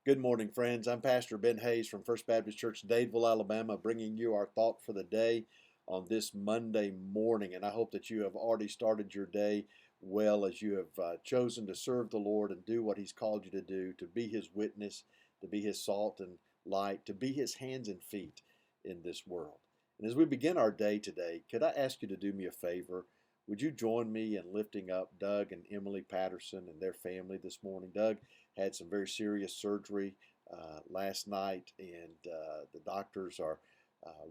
Good morning, friends. I'm Pastor Ben Hayes from First Baptist Church, Dadeville, Alabama, bringing you our thought for the day on this Monday morning. And I hope that you have already started your day well as you have chosen to serve the Lord and do what He's called you to do, to be His witness, to be His salt and light, to be His hands and feet in this world. And as we begin our day today, could I ask you to do me a favor? Would you join me in lifting up Doug and Emily Patterson and their family this morning? Doug had some very serious surgery last night, and the doctors are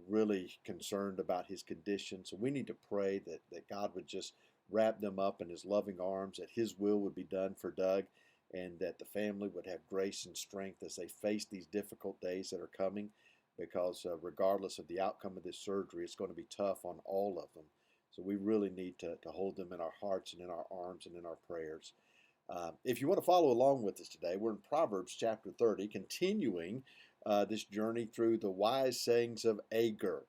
really concerned about his condition. So we need to pray that God would just wrap them up in His loving arms, that His will would be done for Doug, and that the family would have grace and strength as they face these difficult days that are coming, because regardless of the outcome of this surgery, it's going to be tough on all of them. So we really need to hold them in our hearts and in our arms and in our prayers. If you want to follow along with us today, we're in Proverbs chapter 30, continuing this journey through the wise sayings of Agur.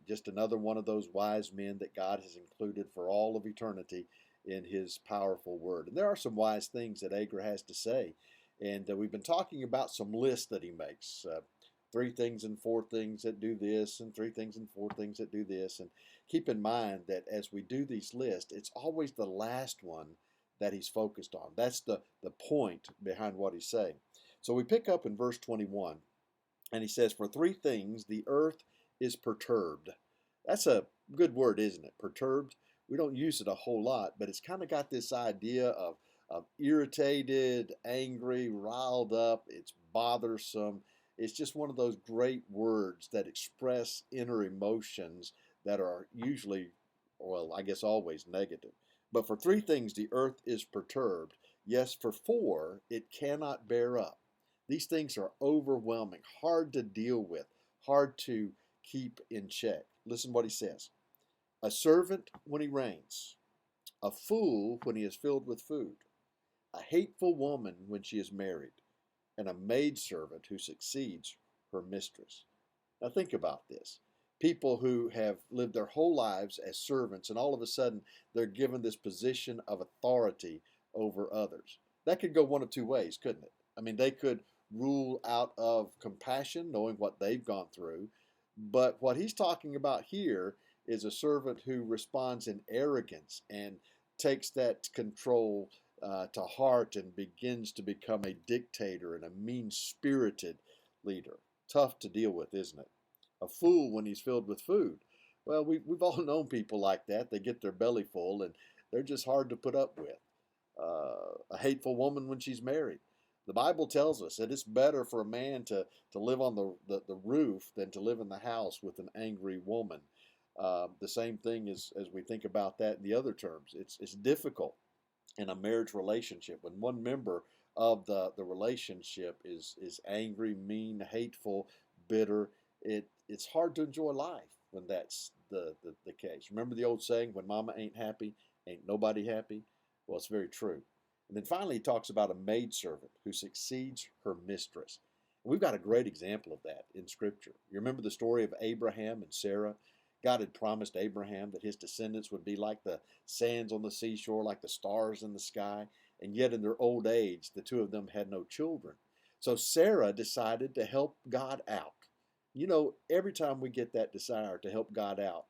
Just another one of those wise men that God has included for all of eternity in His powerful word. And there are some wise things that Agur has to say. And we've been talking about some lists that he makes. Three things and four things that do this, and three things and four things that do this. And keep in mind that as we do these lists, it's always the last one that he's focused on. That's the point behind what he's saying. So we pick up in verse 21, and he says, "For three things the earth is perturbed." That's a good word, isn't it? Perturbed. We don't use it a whole lot, but it's kind of got this idea of irritated, angry, riled up. It's bothersome. It's just one of those great words that express inner emotions that are usually, well, I guess always negative. But for three things the earth is perturbed. Yes, for four it cannot bear up. These things are overwhelming, hard to deal with, hard to keep in check. Listen what he says. A servant when he reigns, a fool when he is filled with food, a hateful woman when she is married, and a maidservant who succeeds her mistress. Now think about this. People who have lived their whole lives as servants, and all of a sudden they're given this position of authority over others. That could go one of two ways, couldn't it? I mean, they could rule out of compassion, knowing what they've gone through. But what he's talking about here is a servant who responds in arrogance and takes that control to heart and begins to become a dictator and a mean spirited leader. Tough to deal with, isn't it? A fool when he's filled with food. Well, we've all known people like that. They get their belly full and they're just hard to put up with. A hateful woman when she's married. The Bible tells us that it's better for a man to live on the roof than to live in the house with an angry woman. The same thing as we think about that in the other terms. It's difficult in a marriage relationship when one member of the relationship is angry, mean, hateful, bitter. It's hard to enjoy life when that's the case. Remember the old saying, when mama ain't happy, ain't nobody happy? Well, it's very true. And then finally, he talks about a maidservant who succeeds her mistress. And we've got a great example of that in Scripture. You remember the story of Abraham and Sarah? God had promised Abraham that his descendants would be like the sands on the seashore, like the stars in the sky, and yet in their old age, the two of them had no children. So Sarah decided to help God out. You know, every time we get that desire to help God out,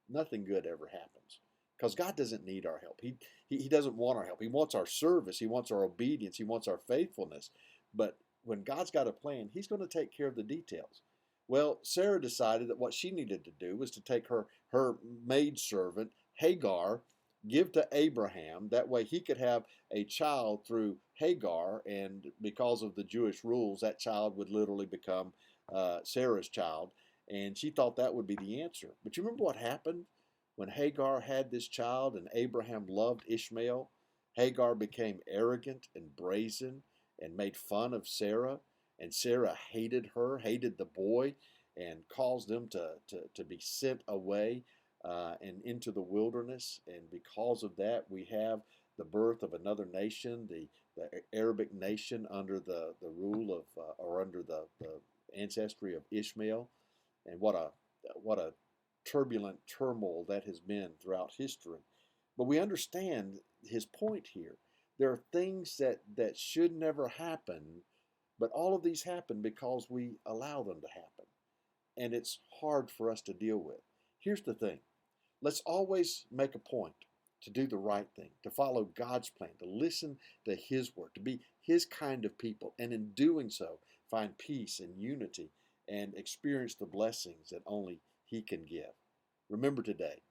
nothing good ever happens. Because God doesn't need our help. He doesn't want our help. He wants our service. He wants our obedience. He wants our faithfulness. But when God's got a plan, He's going to take care of the details. Well, Sarah decided that what she needed to do was to take her maidservant, Hagar, give to Abraham. That way he could have a child through Hagar, and because of the Jewish rules, that child would literally become Sarah's child. And she thought that would be the answer. But you remember what happened? When Hagar had this child and Abraham loved Ishmael, Hagar became arrogant and brazen and made fun of Sarah. And Sarah hated her, hated the boy, and caused them to be sent away and into the wilderness. And because of that, we have the birth of another nation, the Arabic nation under the rule of, or under the ancestry of Ishmael. And what a turbulent turmoil that has been throughout history. But we understand his point here. There are things that should never happen, But all of these happen because we allow them to happen. And it's hard for us to deal with. Here's the thing. Let's always make a point to do the right thing, to follow God's plan, to listen to His word, to be His kind of people. And in doing so, find peace and unity and experience the blessings that only He can give. Remember today,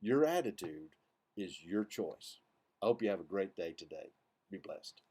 your attitude is your choice. I hope you have a great day today. Be blessed.